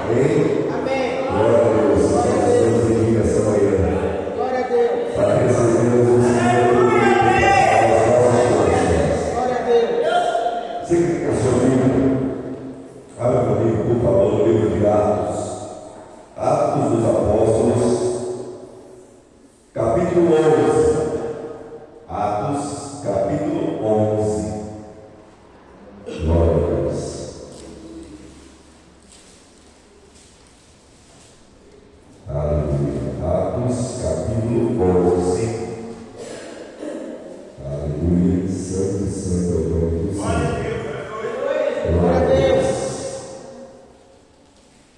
Amém? Amém. Glória a Deus. Nós estamos aqui nessa manhã Glória a Deus. para recebermos o Senhor para as nossas orações. Glória a Deus. Você que tem a sua Bíblia, abra comigo, por favor, no livro de Atos. Atos dos Apóstolos, capítulo 11. Atos, capítulo 11. Glória a Deus. Aleluia. Atos, capítulo 11. Aleluia. Santo, santo é o nome do Senhor. Glória a Deus.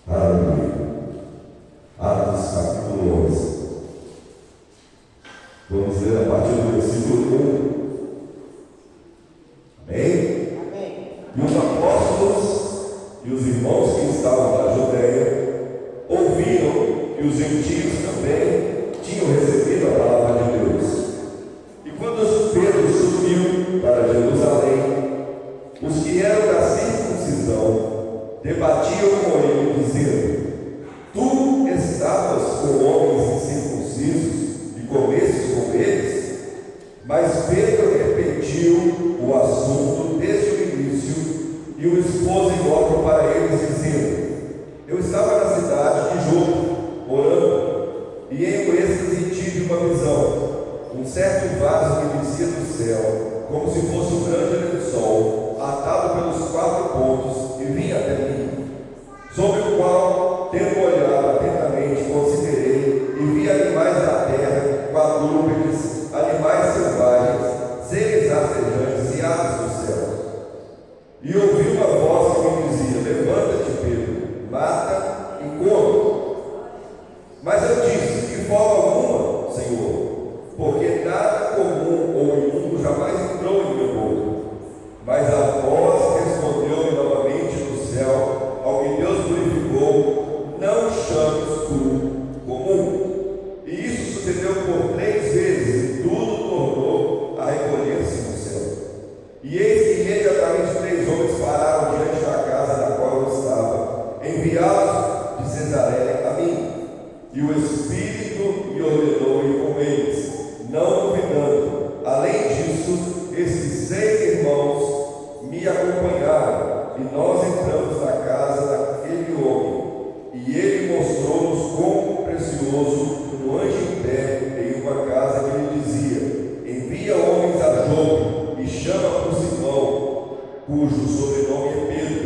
Aleluia. Atos, capítulo 11. Vamos ler a partir do versículo 1. Amém? Amém. E os apóstolos e os irmãos que estavam na Judéia ouviram que os gentios também tinham recebido a palavra de Deus. E quando Pedro subiu para Jerusalém, os que eram da circuncisão debatiam com ele, dizendo: Tu estavas com homens incircuncisos e comestes com eles? Mas Pedro repetiu o assunto desde o início e o expôs em loco para eles, dizendo: Eu estava na cidade de Jope, orando, e em um êxtase tive uma visão. Um certo vaso que descia do céu, como se fosse um grande lençol, atado pelos 4 pontos, e vinha até mim, sobre o qual, tendo olhado atentamente, considerei, e vi animais da terra, quadrúpedes, animais selvagens, seres rastejantes e aves do céu. E ouvi uma voz que me dizia: Levanta-te, Pedro, mata e come. Mas eu disse: De forma alguma, Senhor, porque nada comum ou imundo jamais entrou em meu corpo. Mas a voz respondeu-me novamente do céu, ao que Deus glorificou: Não chames tu comum. E isso sucedeu por 3 vezes, e tudo tornou a recolher-se no céu. E eis que imediatamente 3 homens pararam diante da casa na qual eu estava, enviados de Cesareia a mim. E o Espírito me ordenou ir com eles, não duvidando. Além disso, esses 6 irmãos me acompanharam, e nós entramos na casa daquele homem. E ele mostrou-nos quão precioso um anjo em pé em uma casa que lhe dizia: Envia homens a Jope e chama por Simão, cujo sobrenome é Pedro,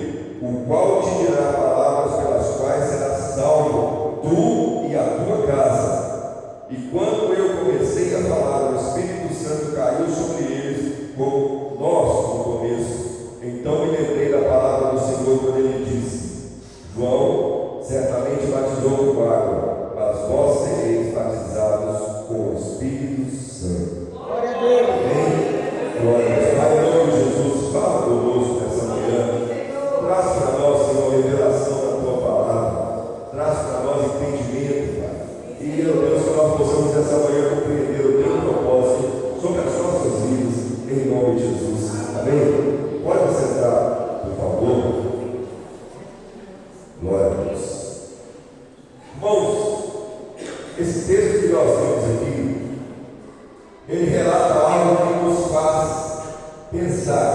o qual te dirá palavras pelas quais serás salvo, tu e a tua casa. E quando eu comecei a falar, o Espírito Santo caiu sobre eles, como nós no começo. Então me lembrei da palavra do Senhor quando ele disse: João certamente batizou com água, mas vós sereis batizados com o Espírito Santo. Glória a Deus. Amém? Glória a Deus. Pai, em nome de Jesus, fala conosco nessa manhã. Traz para nós, Senhor, revelação da tua palavra. Traz para nós entendimento, Pai. E, meu Deus, que nós possamos nessa manhã compreender o teu propósito sobre as nossas vidas, em nome de Jesus. Amém? Pode sentar, por favor. Glória a Deus. Irmãos, esse texto que nós temos aqui, ele relata algo que nos faz pensar,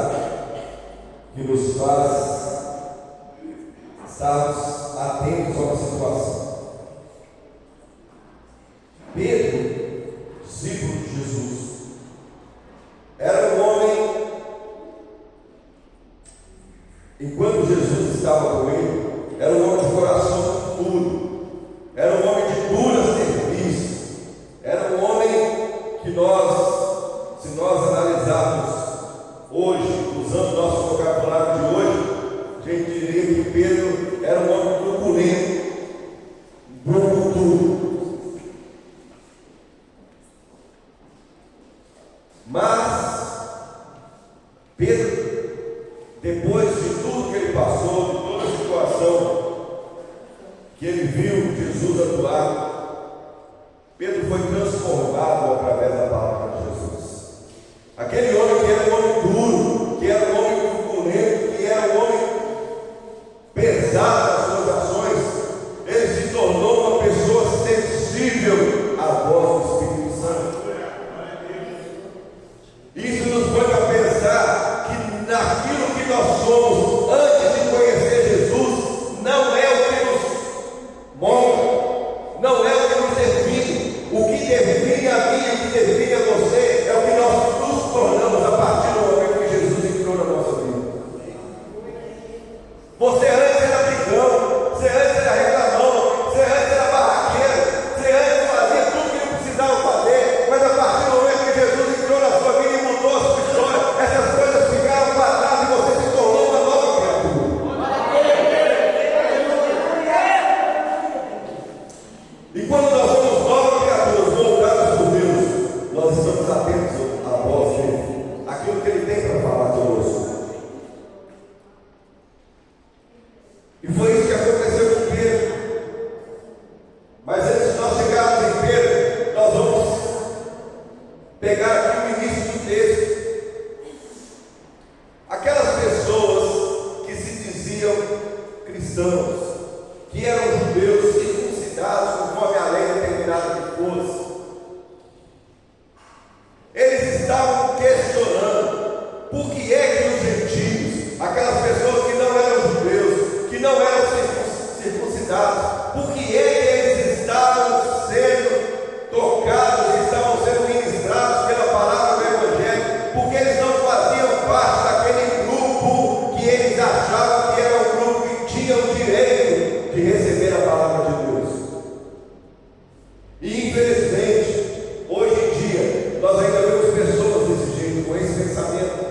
que nos faz estarmos atentos a uma situação. Pedro, discípulo de Jesus, era um homem, enquanto Jesus estava com ele, era um homem de coração duro, era um homem de dura serviço, era um homem que nós, se nós analisarmos hoje, usando nosso vocabulário de hoje, a gente diria que Pedro era um homem truculento, brucutu. Mas Pedro, depois de tudo que ele passou, de toda a situação que ele viu Jesus atuar, Pedro foi transformado através da palavra de Jesus. Aquele homem que era um homem duro, que era um homem truculento, que era um homem pesado nas suas ações, Você antes era brigão, você antes era reclamão, você antes era barraqueiro, você antes fazia tudo que não precisava fazer, mas a partir do momento que Jesus entrou na sua vida e mudou a sua história, essas coisas ficaram para trás e você se tornou uma nova criatura. E quando nós somos novas criaturas, voltadas por Deus, nós estamos atentos à voz dele, aquilo que ele tem para falar conosco. E foi isso que aconteceu com Pedro. Mas antes de nós chegarmos em Pedro, nós vamos pegar aqui o início do texto. Aquelas pessoas que se diziam cristãos, que eram judeus circuncidados conforme a lei determinada que fosse, eles estavam questionando por que é que os gentios, aquelas pessoas que não eram judeus, que não eram circuncidados, por que é que eles estavam sendo tocados, estavam sendo ministrados pela palavra do Evangelho, porque eles não faziam parte daquele grupo que eles achavam que era o grupo que tinha o direito de receber a palavra de Deus. E infelizmente, hoje em dia, nós ainda vemos pessoas desse jeito, com esse pensamento.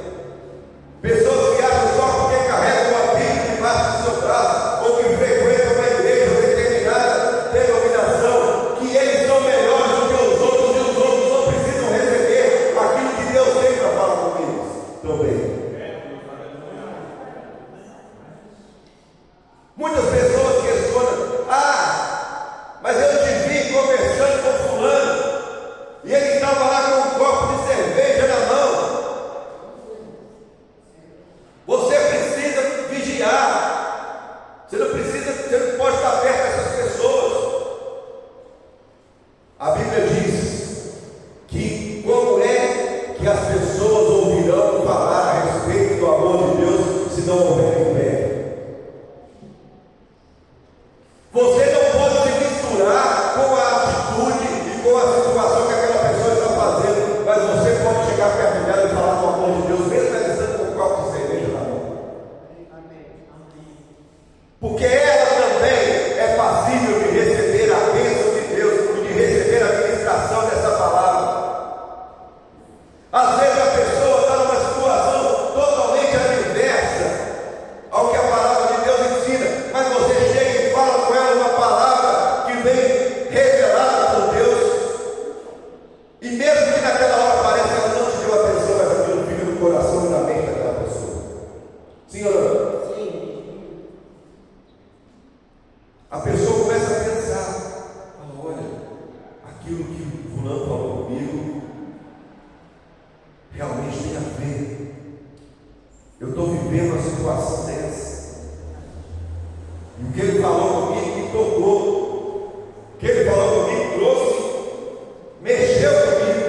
Pessoas que acham só porque carregam uma Bíblia debaixo do seu braço, ou que frequentam uma igreja determinada denominação, que eles são melhores do que os outros, e os outros não precisam receber aquilo que Deus tem para falar com eles também. Muitas pessoas questionam: mas eu te vi conversando com fulano, e ele estava lá com um copo de cerveja na mão. Você precisa vigiar. Você não pode estar perto dessas pessoas. A Bíblia diz que como é que as pessoas ouvirão falar a respeito do amor de Deus se não houverem fé? Você não pode se misturar com a atitude e com a situação que aquela pessoa está fazendo, mas você pode chegar perto dela e falar do amor de Deus, mesmo ela estando com um copo de cerveja na mão. Porque ela também é passível de receber a bênção de Deus e de receber a ministração dessa palavra. Às vezes a pessoa está numa situação totalmente adversa ao que a palavra de Deus ensina, mas você chega e fala com ela uma palavra que vem revelada por Deus, e mesmo que naquela hora pareça que ela não te deu atenção, mas aquilo fica no coração e na mente daquela pessoa. Sim ou não? A pessoa começa a pensar, fala: olha, aquilo que o fulano falou comigo realmente tem a ver. Eu estou vivendo uma situação dessa. E o que ele falou comigo me tocou. O que ele falou comigo trouxe, mexeu comigo.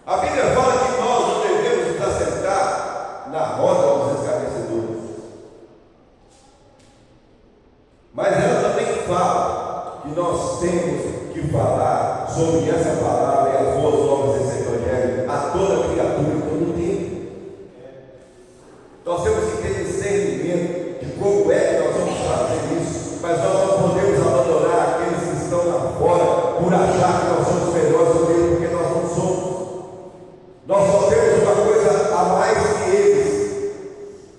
A Bíblia fala que nós não devemos nos assentar na roda dos escarnecedores. Mas ela também fala que nós temos que falar sobre essa palavra e as boas novas desse Evangelho a toda criatura em todo o tempo. Nós temos que ter discernimento de como é que nós vamos fazer isso, mas nós não podemos abandonar aqueles que estão lá fora por achar que nós somos melhores do que eles, porque nós não somos. Nós só temos uma coisa a mais que eles,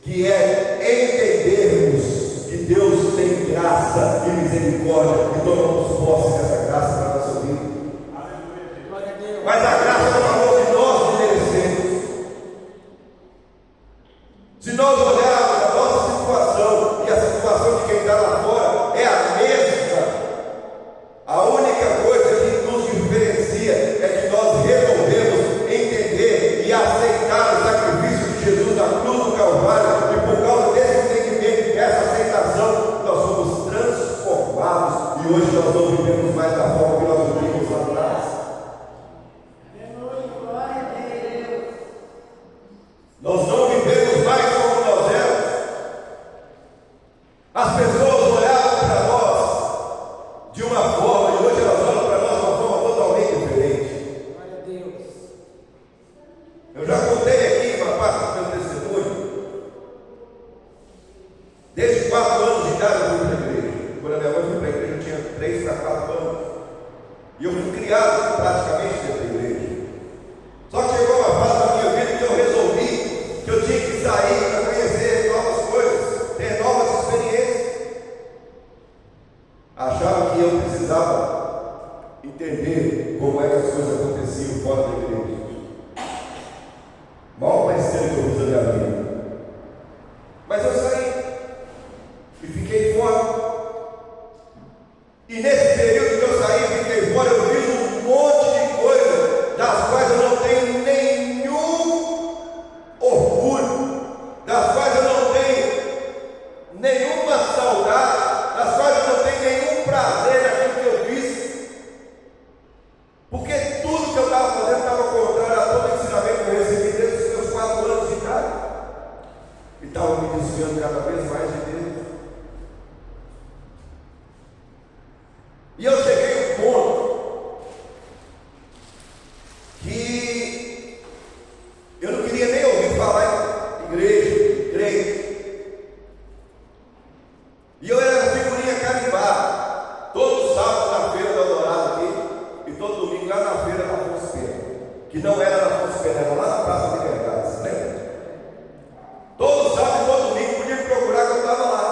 que é entendermos que Deus tem graça e misericórdia e tomamos posse dessa graça para a nossa vida. Mas a graça é um valor que nós não merecemos. Se nós olharmos a nossa situação e a situação de quem está lá fora é a mesma, a única coisa que nos diferencia é que nós resolvemos entender e aceitar o sacrifício de Jesus na cruz do Calvário, e por causa desse entendimento e dessa aceitação, nós somos transformados, e hoje nós não vivemos mais da forma que há 4 anos. E eu fui criado praticamente dentro da igreja. Só que chegou uma fase da minha vida que eu resolvi que eu tinha que sair para conhecer novas coisas, ter novas experiências. Achava que eu precisava entender como é que as coisas aconteciam fora da igreja. Maior besteira que eu fiz na minha vida. Mas eu saí e fiquei fora. E nesse período que eu saí e fiquei fora, eu fiz um monte de coisas das quais eu não tenho nenhum orgulho, das quais eu não tenho nenhuma saudade, das quais eu não tenho nenhum prazer naquilo que eu fiz, porque tudo que eu estava fazendo estava contrário a todo o ensinamento que eu recebi desde os meus 4 anos de idade, e estava me desviando cada vez mais de Deus. E eu cheguei a um ponto que eu não queria nem ouvir falar em igreja, crente. E eu era figurinha carimbada. Todo sábado na feira da Dourada aqui, e todo domingo lá na feira da Afonso Pena, que não era na Afonso Pena, era lá na Praça da Liberdade, você lembra? Todo sábado e todo domingo podia me procurar que eu estava lá.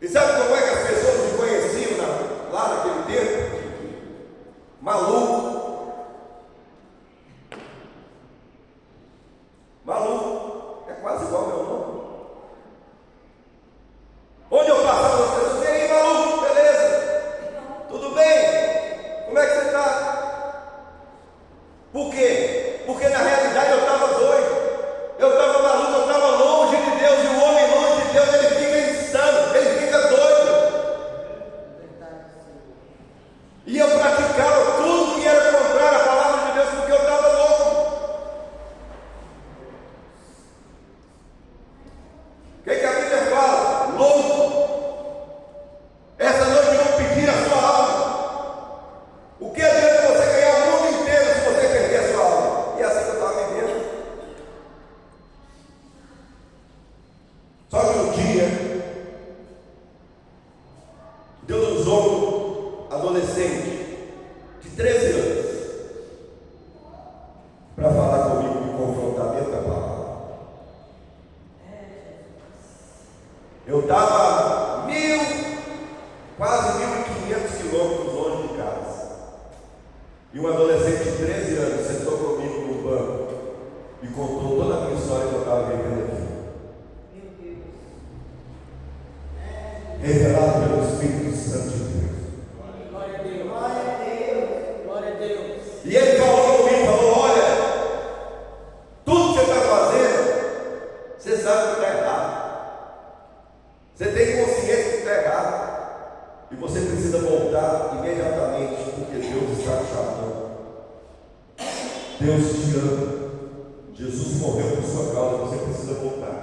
E sabe como é que as pessoas me conheciam lá naquele tempo? Maluco. Maluco. É quase igual ao meu nome. Onde eu passava, as pessoas diziam: e aí, maluco, beleza? Tudo bem? Como é que você está? Por quê? Porque na realidade eu estava doido. Eu estava maluco, eu estava longe de Deus. E o homem longe de Deus, ele fica insano, ele fica doido. E eu praticava tudo que era contrário à palavra de Deus, porque eu estava louco. O que a Bíblia fala? Louco. Essa noite eu vou pedir a sua alma. O que adianta você ganhar o mundo inteiro se você perder a sua alma? E assim que eu estava vivendo. Só que um dia, Deus usou um adolescente de 13 anos para falar comigo, me confrontar dentro da palavra. Eu estava quase 1.500 quilômetros longe de casa. E um adolescente de 13 anos sentou comigo no banco e contou toda a minha história que eu estava vivendo aqui. Revelado pelo Espírito Santo de Deus. Glória a Deus. Glória a Deus. Glória a Deus. E ele falou comigo, falou: olha, tudo que você está fazendo, você sabe que está errado. Você tem consciência que está errado. E você precisa voltar imediatamente, porque Deus está te chamando. Deus te ama. Jesus morreu por sua causa, você precisa voltar.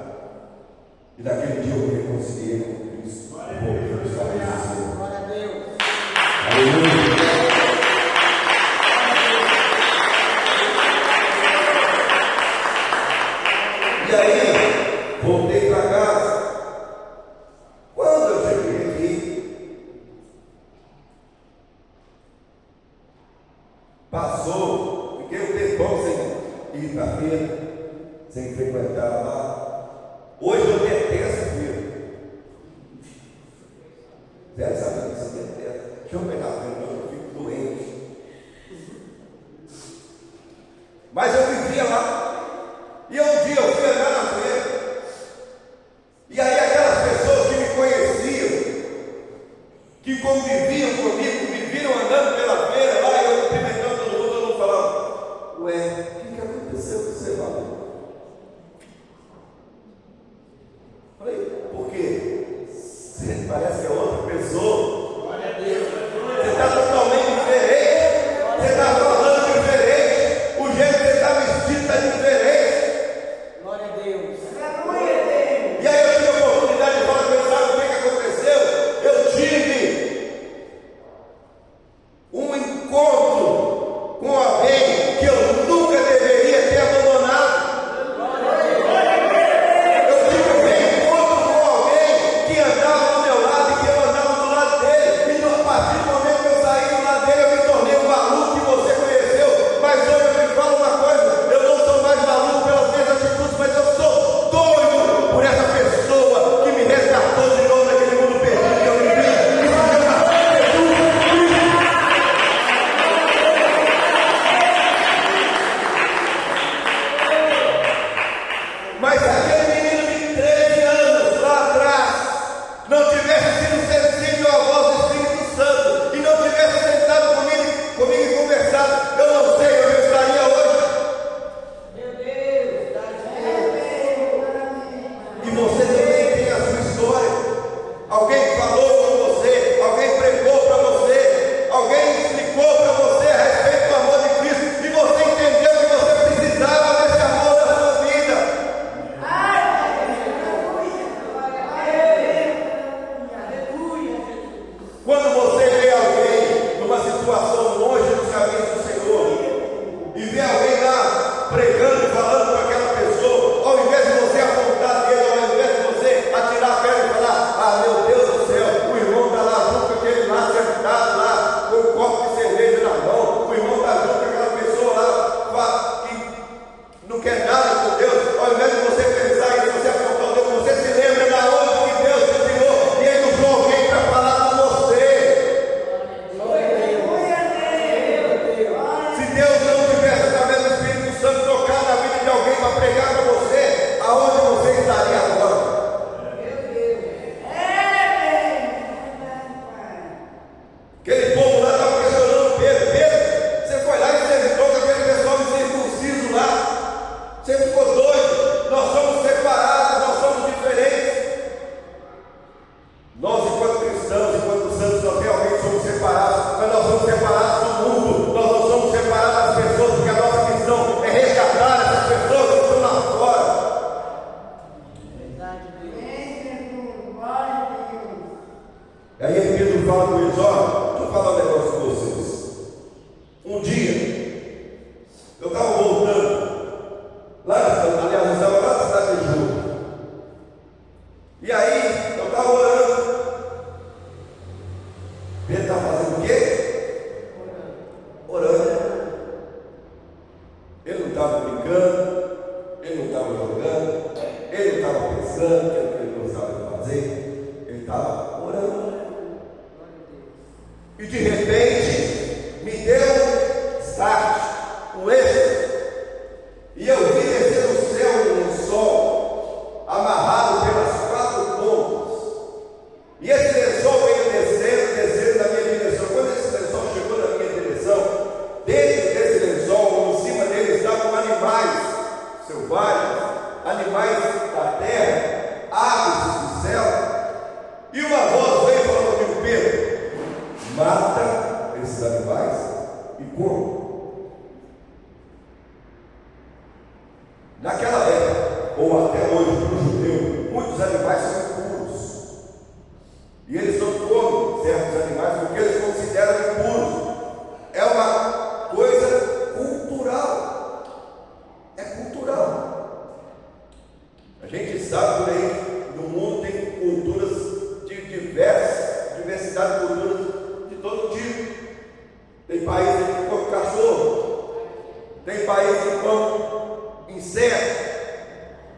E naquele dia eu me reconciliei com Cristo. Voltei a estar com você. Glória a Deus. Aleluia. E aí, voltei para casa. Quando eu cheguei aqui, passou, fiquei um tempão sem ir para a feira, sem frequentar lá. Hoje eu detesto feira. Zé sabe disso, eu detesto. Deixa eu pegar a feira, eu fico doente. Mas eu vivia lá. E um dia eu fui andar na feira. você também tem a sua história. Alguém falou com você, alguém pregou para você, alguém explicou para você a respeito do amor de Cristo, e você entendeu que você precisava desse amor na sua vida. Quando você vê alguém numa situação longe dos caminhos do Senhor, e vê alguém lá pregando, falando com aquela pessoa, ao invés de você apontar dele, ao invés de você atirar a pedra e falar: ah, meu Deus do céu, o irmão está lá junto com aquele lá, sentado lá, com um copo de cerveja na mão, o irmão está junto com aquela pessoa lá, que não quer nada com Deus. Ao invés de você pensar isso, você apontar o dedo, você se lembra da onde que Deus te tirou, e ele usou alguém para falar com você. Se Deus não tivesse, através do Espírito Santo, tocado na vida de alguém para pregar para você, aonde você estaria agora? Aquele povo lá estava questionando Pedro: Pedro, você foi lá e você entrou com aquele pessoal incircunciso lá, você ficou doido, nós somos separados, nós somos diferentes. Nós, enquanto cristãos, enquanto santos, nós realmente somos separados, mas nós somos separados do mundo, nós não somos separados das pessoas, porque a nossa missão é resgatar essas pessoas que estão lá fora. E aí Pedro fala com eles: ó, deixa eu falar um negócio com vocês. Um dia, eu estava voltando, aliás, eu estava lá na cidade de Ju. E aí, eu estava orando. Pedro estava fazendo o quê? Orando. Ele não estava brincando, ele não estava jogando, ele não estava pensando que ele não sabe fazer, ele estava orando. E de repente, me deu start, um êxtase, e eu vi descer do céu um sol, amarrado pelas 4 pontas, e esse lençol veio descendo na minha direção. Quando esse lençol chegou na minha direção, dentro desse lençol, em cima dele, estavam animais selvagens, animais da terra, aves do céu, e uma voz veio falando comigo: Pedro, mata esses animais e come. Naquela época, ou até hoje, para o judeu, muitos animais são impuros. E eles não comem certos animais porque eles consideram impuros. É uma coisa cultural. É cultural. A gente sabe por aí, no mundo tem culturas de diversidade de culturas de todo tipo. Tem países que comem cachorro, tem países que comem inseto,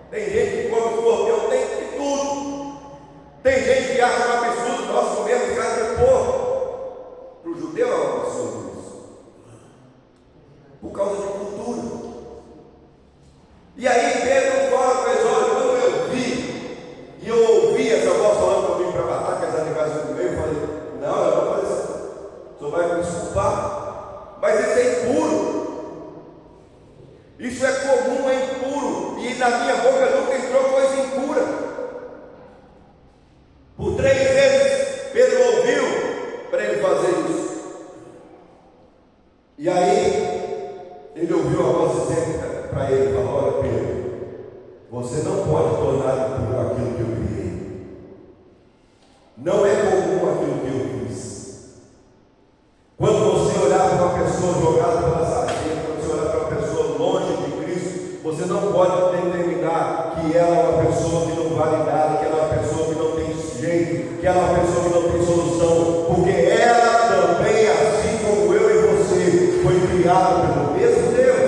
tem gente que come escorpião, tem de tudo. Tem gente que acha um absurdo nós comemos carne de porco. Para o judeu é um absurdo isso, por causa de cultura. E aí Pedro fala com eles: olha, quando eu vi e eu ouvi essa voz falando comigo para matar aqueles animais no meio, eu falei: não, eu não vou fazer isso. O senhor vai me desculpar, mas isso é impuro. Isso é comum, é impuro. E na minha boca nunca entrou coisa impura. Por 3 vezes Pedro ouviu para ele fazer isso. E aí ele ouviu a voz dizendo para ele: falou: olha, Pedro, você não pode tornar impuro aquilo que eu criei. Não é comum aquilo que eu fiz. Quando você olhar para uma pessoa jogada pela sarjeta, quando você olhar para uma pessoa longe de Cristo, você não pode determinar que ela é uma pessoa que não vale nada, que ela é uma pessoa que não tem jeito, que ela é uma pessoa que não tem solução, porque ela também, assim como eu e você, foi criada pelo mesmo Deus.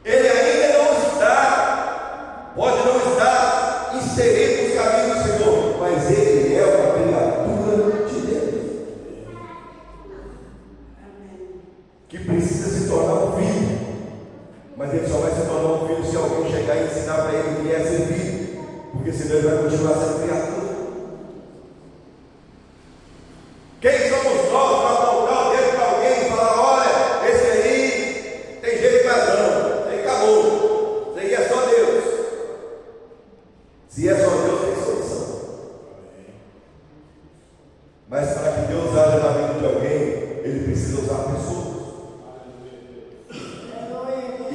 Ele ainda não está, pode não estar inserido nos caminhos do Senhor, mas ele é uma criatura de Deus, que precisa se tornar um filho. Mas ele só vai se tornar um filho se alguém chegar e ensinar para ele que é ser filho, porque senão ele vai continuar sendo criatura. Quem somos nós para apontar o dedo para alguém e falar: olha, esse aí tem jeito casando, aí acabou.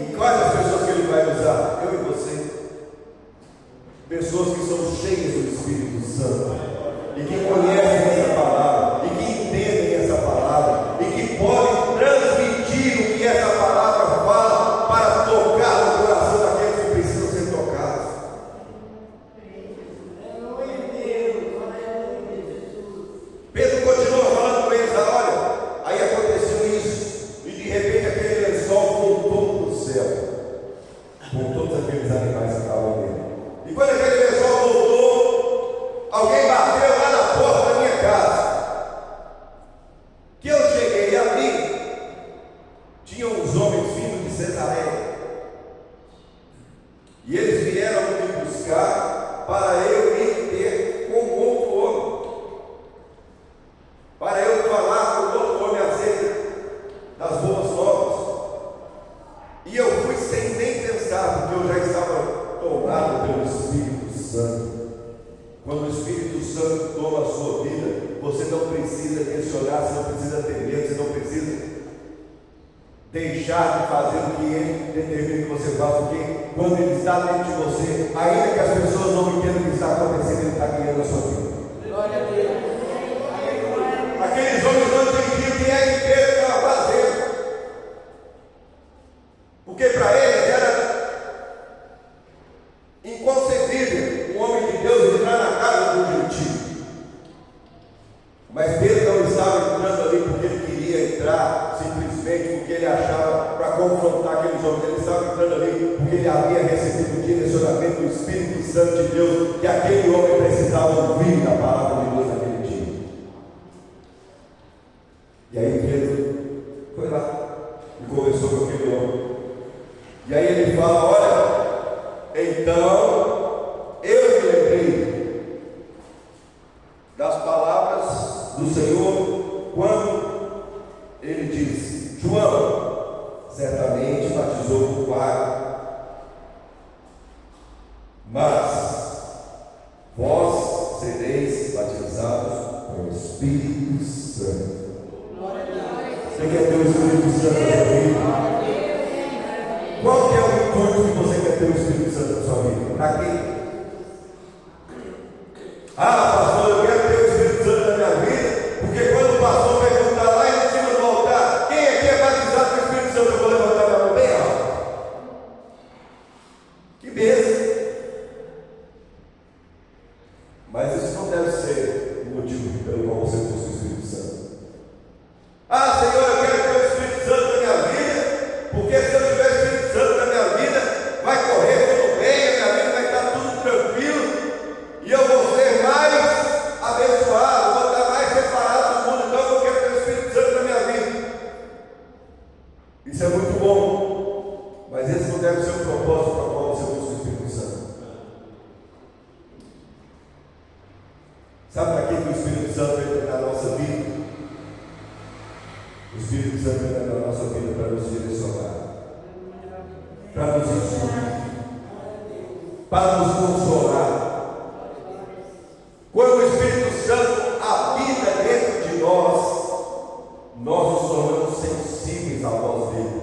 E quais as pessoas que Ele vai usar? Eu e você. Pessoas que são cheias do Espírito Santo e que conhecem essa palavra, e que entendem essa palavra, e que podem transmitir o que essa palavra fala para tocar no coração daqueles que precisam ser tocados. Pedro continua falando com eles: olha, aí aconteceu isso, e de repente aquele lençol voltou para o céu, com todos aqueles animais que estavam nele. E quando aquele lençol voltou, alguém bateu lá na porta da minha casa. Que eu cheguei ali, tinham uns homens vindo de Cesareia, e eles vieram me buscar para eu ir ter com outro homem, para eu falar com outro homem acerca das boas novas. E eu fui sem nem pensar, porque eu já estava tomado pelo Espírito Santo. Quando o Espírito Santo toma a sua vida, você não precisa questionar, você não precisa ter medo, você não precisa deixar de fazer o que Ele determina que você faça, porque quando Ele está dentro de você, ainda que as pessoas não entendam o que está acontecendo, Ele está guiando a sua vida. Glória a Deus. Aqueles homens não entendiam o que é que Pedro estava fazendo, porque para eles era inconcebível um homem de Deus entrar na casa do gentio. Mas Pedro não estava entrando ali porque ele queria entrar simplesmente porque ele achava para confrontar aqueles homens. Ele estava entrando ali porque ele havia recebido o direcionamento do Espírito Santo de Deus, que aquele homem precisava ouvir a palavra de Deus naquele dia. E aí Pedro foi lá e conversou com aquele homem. E aí ele fala: olha, então eu me lembrei das palavras do Senhor quando Ele disse: João certamente batizou com água, mas vós sereis batizados com o Espírito Santo. Você quer ter o Espírito Santo na sua vida? Qual que é o intuito que você quer ter o Espírito Santo na sua vida? Para quê? Ah, pastor, eu quero ter o Espírito Santo na minha vida, porque quando o pastor perguntar lá em cima do altar, quem aqui é batizado com o Espírito Santo, eu vou levantar minha mão bem alto. Que bênção! Mas isso não deve ser o motivo pelo qual você busca o Espírito Santo. Ah, Senhor, eu quero ter o Espírito Santo na minha vida, porque se eu tiver o Espírito Santo na minha vida, vai correr tudo bem, a minha vida vai estar tudo tranquilo, e eu vou ser mais abençoado, vou estar mais separado do mundo. Então eu quero ter o Espírito Santo na minha vida. Isso é muito bom, mas esse não deve ser o propósito para o qual você busca o Espírito Santo. Sabe para que o Espírito Santo entra na nossa vida? O Espírito Santo entra na nossa vida para nos direcionar, para nos instruir, para nos consolar. Quando o Espírito Santo habita dentro de nós, nós nos tornamos sensíveis à voz dele.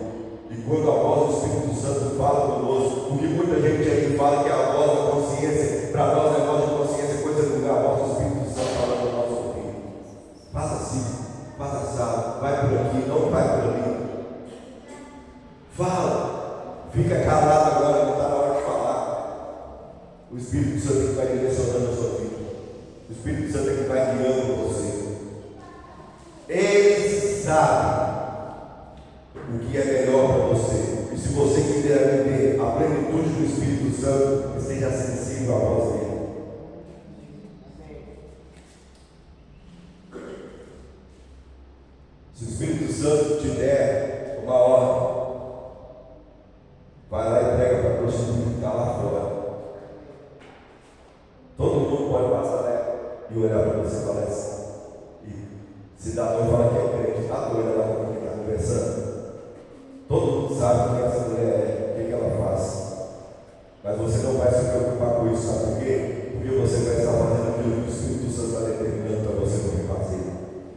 E quando a voz do Espírito Santo fala conosco, o que muita gente aí fala que é a voz da consciência, para nós é a voz da consciência, coisa de lugar, a voz do Espírito Santo falando no nosso ouvido. Faça assim, faça assado, vai por aqui, não vai por ali. Fala, fica calado agora, não está na hora de falar. O Espírito Santo é que vai direcionando a sua vida. O Espírito Santo é que vai guiando você. Ele sabe o que é melhor para você. E se você quiser viver a plenitude do Espírito Santo, esteja sensível à voz dele. Se o Espírito Santo te der uma ordem, vai lá e prega para a prostituta que está lá fora. Todo mundo pode passar nela e olhar para você e falar assim. E se dá dor e fala que é crente, está doida lá com quem está conversando. Todo mundo sabe quem essa mulher é, o que ela faz. Mas você não vai se preocupar com isso, sabe por quê? Porque você vai estar fazendo aquilo que o Espírito Santo está determinando para você poder fazer.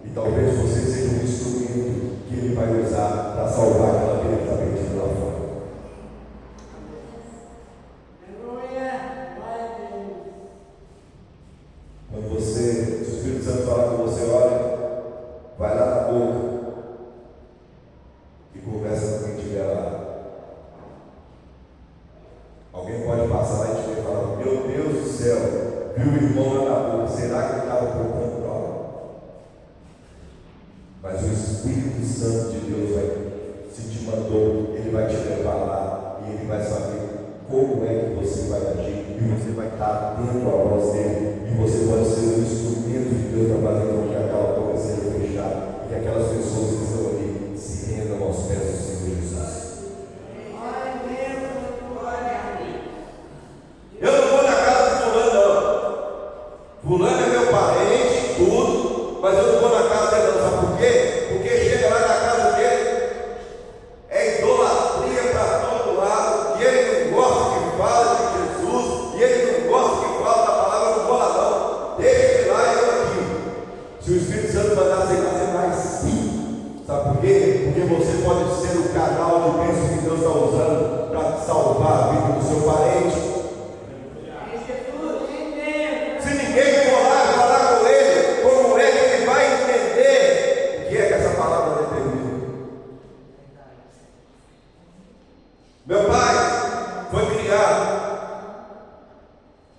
E talvez você seja um instrumento que ele vai usar para salvar aquela que ele está pedindo lá fora. Alguém pode passar lá e te ver e falar: meu Deus do céu, viu o irmão lá na rua, será que ele estava por controle? Mas o Espírito Santo de Deus vai, se te mandou, ele vai te levar lá e ele vai saber como é que você vai agir, e você vai estar atento à voz dele, e você pode ser um instrumento de Deus para fazer com que aquela porta seja fechada e que aquelas pessoas que estão ali se rendam aos pés do Senhor Jesus. Eu não vou na casa de fulano, não. Fulano é meu parente, tudo, mas eu não vou na casa dele, não. Sabe por quê? Porque chega lá na casa dele, é idolatria para todo lado, e ele não gosta que fala de Jesus, e ele não gosta que fala da palavra, não vou lá, não. Deixa ele lá e eu aqui. Se o Espírito Santo mandar você vai sim. Sabe por quê? Porque você pode ser o canal de bênção que Deus está usando para salvar a vida do seu parente. Se ninguém for lá falar com ele, como é que ele vai entender o que é que essa palavra determina? Meu pai foi criado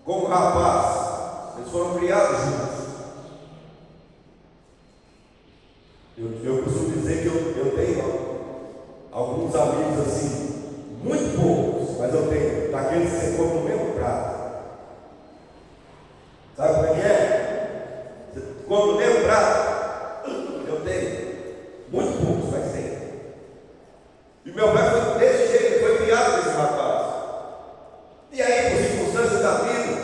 como rapaz, eles foram criados juntos. Eu costumo dizer que eu tenho alguns amigos assim, muito poucos, mas eu tenho, daqueles que você come no mesmo prato. Sabe como é que é? Você come no mesmo prato? Eu tenho, muito poucos, mas tenho. E meu pai foi desse jeito, ele foi criado desse rapaz. E aí, por circunstâncias da vida,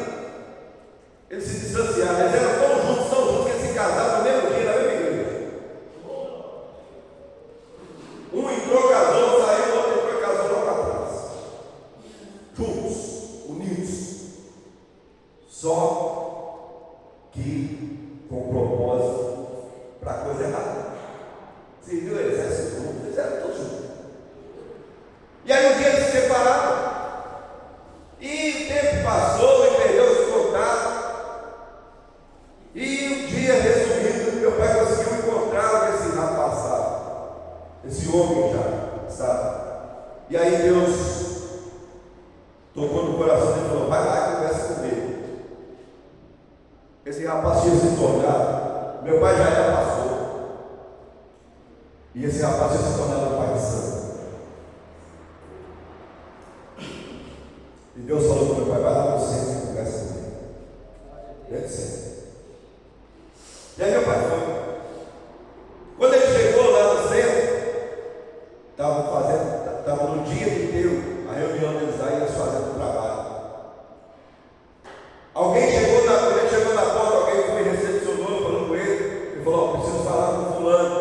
eles se distanciaram, eles eram tão juntos que eles se casaram no mesmo dia, na mesma igreja. Um entrou, casou, saiu, o outro entrou e casou logo atrás. Juntos, unidos. Só que com propósito para a coisa errada. Você viu o exército junto? Eles eram todos juntos. E aí um dia eles se separaram. E o tempo passou e perdeu esse contato. E um dia, resumindo, meu pai conseguiu encontrar esse rapaz, sabe? Esse homem já, sabe? E aí Deus tocou no coração dele e falou: vai lá e conversa com ele. Esse rapaz tinha se tornado, meu pai já era pastor. E esse rapaz tinha se tornado um pai de santo. E Deus falou para meu pai: vai lá no centro e conversa com ele. Dentro do centro. E aí meu pai foi. Quando ele chegou lá no centro, estava no dia inteiro a reunião deles lá e eles fazendo o trabalho. Alguém chegou quando ele chegou na porta, alguém foi e recepcionou, falou com ele falou: preciso falar com fulano.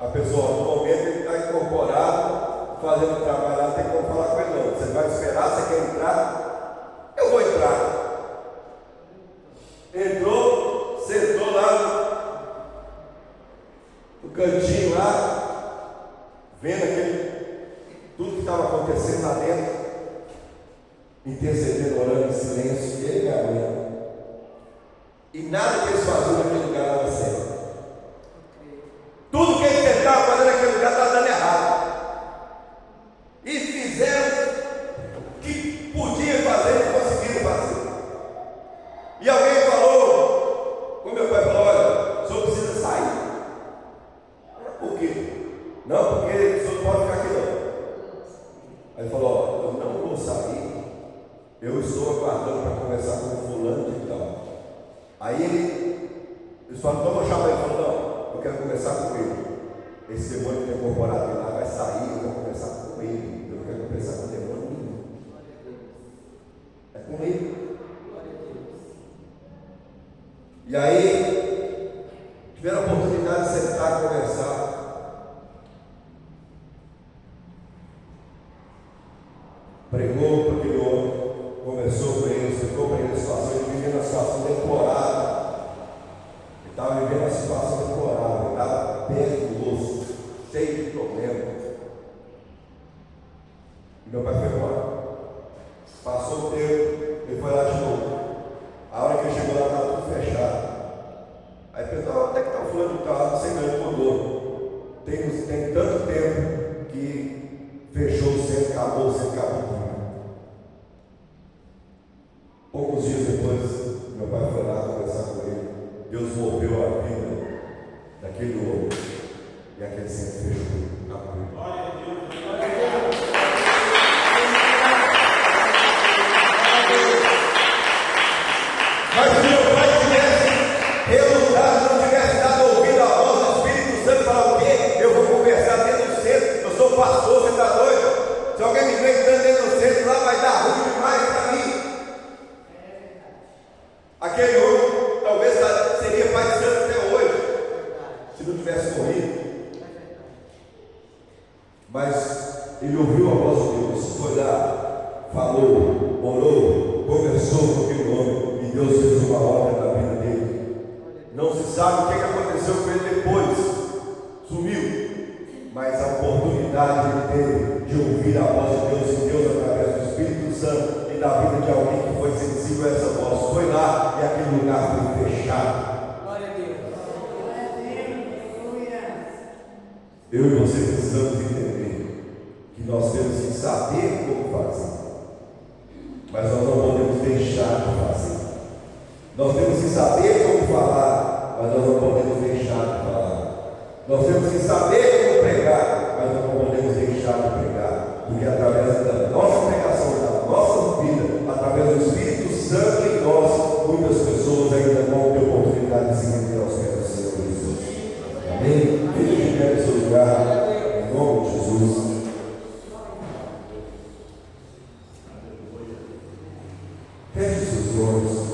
A pessoa, no momento ele está incorporado, fazendo o trabalho, não tem como falar com ele não. Você vai esperar, você quer entrar? Eu vou entrar. Entrou, sentou lá no cantinho lá, vendo tudo que estava acontecendo lá dentro, intercedendo, orando em silêncio, ele e minha mãe. E nada que eles faziam naquele lugar dava certo. Tudo que eles tentavam fazer naquele lugar estava dando errado. E fizeram o que podiam fazer e não conseguiram fazer. E alguém falou, como meu pai falou: olha, o senhor precisa sair. Por quê? Não, porque o senhor não pode ficar aqui não. Aí ele falou: ó, eu não vou sair, eu estou aguardando para conversar com o fulano de tal. Aí eles falaram: vamos chamar ele. Ele falou: não, eu quero conversar com ele. Esse demônio que tem incorporado lá vai sair, eu vou conversar com ele. Eu não quero conversar com o demônio nenhum. É com ele. E aí tiveram a oportunidade de sentar e conversar. Pregou para aquele homem, conversou com ele, explicou para ele a situação. Ele vivia uma situação deplorável. Ele estava vivendo uma situação deplorável, ele estava perto do osso, cheio de problema. E meu pai foi embora. Passou o tempo, ele foi lá de novo. A hora que ele chegou lá, estava tudo fechado. Aí pensou: até que está o fulano de tal, não sei não, ele mudou. Tem tanto tempo que fechou o centro, acabou o centro, acabou tudo. Poucos dias depois, meu pai foi lá conversar com ele. Deus moveu a vida daquele homem e aquele centro fechou. Amém. Mas se meu pai tivesse relutado, não tivesse dado ouvido à voz do Espírito Santo, falar o quê? Eu vou conversar dentro do centro, eu sou pastor, você está doido? Se alguém me vem entrando dentro do centro, lá vai dar ruim demais para mim. Aquele homem talvez seria pai de santo até hoje, se não tivesse morrido. Mas ele ouviu a voz de Deus, foi lá, falou, orou, conversou com aquele homem, e Deus fez uma obra na vida dele. Não se sabe o que aconteceu com ele depois, sumiu, mas a oportunidade ele teve de ouvir a voz de Deus, e Deus através do Espírito Santo e da vida de alguém que foi sensível a essa voz, foi lá e aquele lugar foi fechado. Glória a Deus. Eu e você precisamos entender que nós temos que saber como fazer, mas nós não podemos deixar de fazer. Nós temos que saber como falar, mas nós não podemos deixar de falar. Nós temos que saber como pregar, mas nós não podemos deixar de pregar, porque através da nossa pregação, da nossa vida, através do Espírito Santo em nós, muitas pessoas ainda vão ter oportunidade de se render aos pés do Senhor Jesus. Amém? Fique de pé no seu lugar, em nome de Jesus. Feche seus olhos.